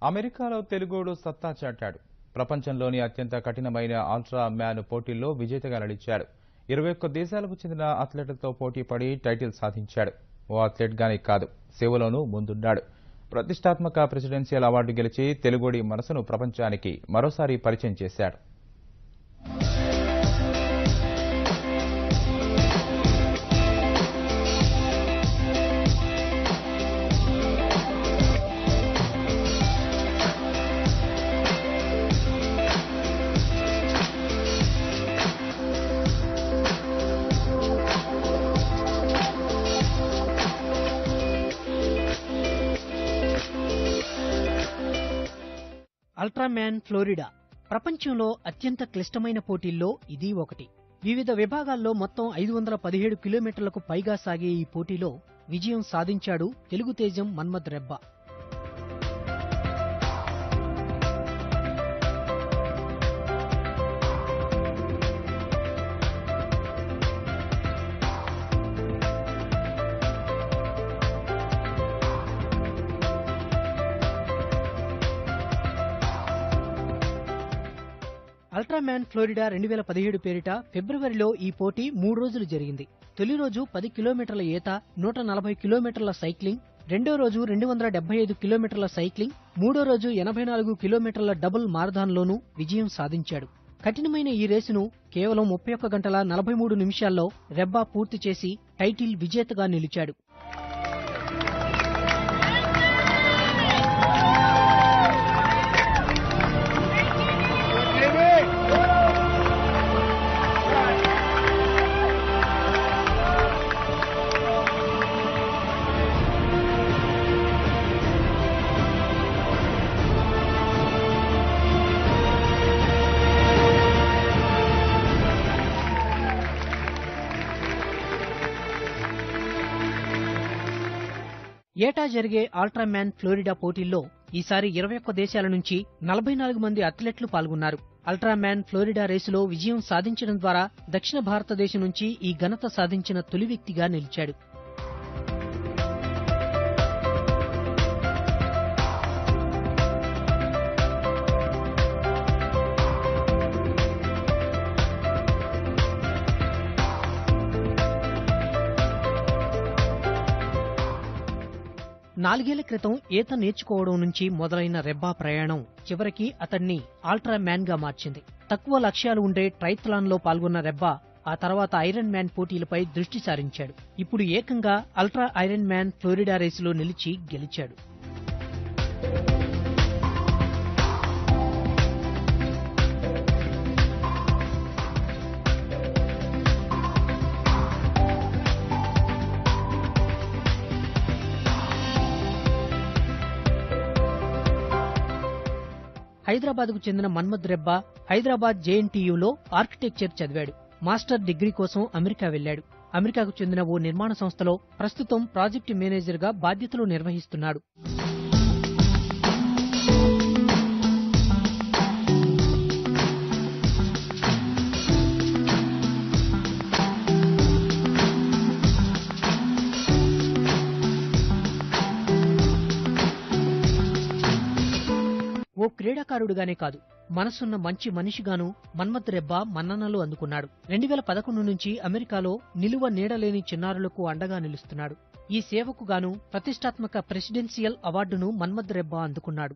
అమెరికాలో తెలుగోడు సత్తా చాటాడు. ప్రపంచంలోని అత్యంత కఠినమైన అల్ట్రా మ్యాన్ పోటీల్లో విజేతగా నిలిచాడు. 21 దేశాలకు చెందిన అథ్లెట్లతో పోటీపడి టైటిల్ సాధించాడు. ఓ అథ్లెట్గానే కాదు, సేవలోనూ ముందున్నాడు. ప్రతిష్టాత్మక ప్రెసిడెన్షియల్ అవార్డు గెలిచి తెలుగోడి మనసును ప్రపంచానికి మరోసారి పరిచయం చేశాడు. అల్ట్రామ్యాన్ ఫ్లోరిడా ప్రపంచంలో అత్యంత క్లిష్టమైన పోటీల్లో ఇది ఒకటి. వివిధ విభాగాల్లో మొత్తం 517 కిలోమీటర్లకు పైగా సాగే ఈ పోటీలో విజయం సాధించాడు తెలుగు తేజం మన్మథ్ రెబ్బా. అల్ట్రామ్యాన్ ఫ్లోరిడా 2017 పేరిట ఫిబ్రవరిలో ఈ పోటీ 3 రోజులు జరిగింది. తొలి రోజు 10 కిలోమీటర్ల ఈత, 140 కిలోమీటర్ల సైక్లింగ్, రెండో రోజు 275 కిలోమీటర్ల సైక్లింగ్, మూడో రోజు 84 కిలోమీటర్ల డబుల్ మారథాన్లోనూ విజయం సాధించాడు. కఠినమైన ఈ రేసును కేవలం 31 గంటల 43 నిమిషాల్లో రెబ్బా పూర్తి చేసి టైటిల్ విజేతగా నిలిచాడు. ఏటా జరిగే అల్ట్రామ్యాన్ ఫ్లోరిడా పోటీల్లో ఈసారి 21 దేశాల నుంచి 44 మంది అథ్లెట్లు పాల్గొన్నారు. అల్ట్రామ్యాన్ ఫ్లోరిడా రేసులో విజయం సాధించడం ద్వారా దక్షిణ భారతదేశం నుంచి ఈ ఘనత సాధించిన తొలి వ్యక్తిగా నిలిచాడు. నాలుగేళ్ల క్రితం ఈత నేర్చుకోవడం నుంచి మొదలైన రెబ్బా ప్రయాణం చివరికి అతన్ని అల్ట్రా మ్యాన్ గా మార్చింది. తక్కువ లక్ష్యాలు ఉండే ట్రైథలాన్ లో పాల్గొన్న రెబ్బా ఆ తర్వాత ఐరన్ మ్యాన్ పోటీలపై దృష్టి సారించాడు. ఇప్పుడు ఏకంగా అల్ట్రా ఐరన్ మ్యాన్ ఫ్లోరిడా రేసులో నిలిచి గెలిచాడు. హైదరాబాద్కు చెందిన మన్మథ్ రెబ్బా హైదరాబాద్ జేఎన్టీయూలో ఆర్కిటెక్చర్ చదివాడు. మాస్టర్ డిగ్రీ కోసం అమెరికా వెళ్లాడు. అమెరికాకు చెందిన ఓ నిర్మాణ సంస్థలో ప్రస్తుతం ప్రాజెక్టు మేనేజర్గా బాధ్యతలు నిర్వహిస్తున్నాడు. ఓ క్రీడాకారుడిగానే కాదు, మనసున్న మంచి మనిషిగాను మన్మథ్ రెబ్బా మన్ననలు అందుకున్నాడు. 2011 నుంచి అమెరికాలో నిలువ నీడలేని చిన్నారులకు అండగా నిలుస్తున్నాడు. ఈ సేవకు గాను ప్రతిష్టాత్మక ప్రెసిడెన్షియల్ అవార్డును మన్మథ్ రెబ్బా అందుకున్నాడు.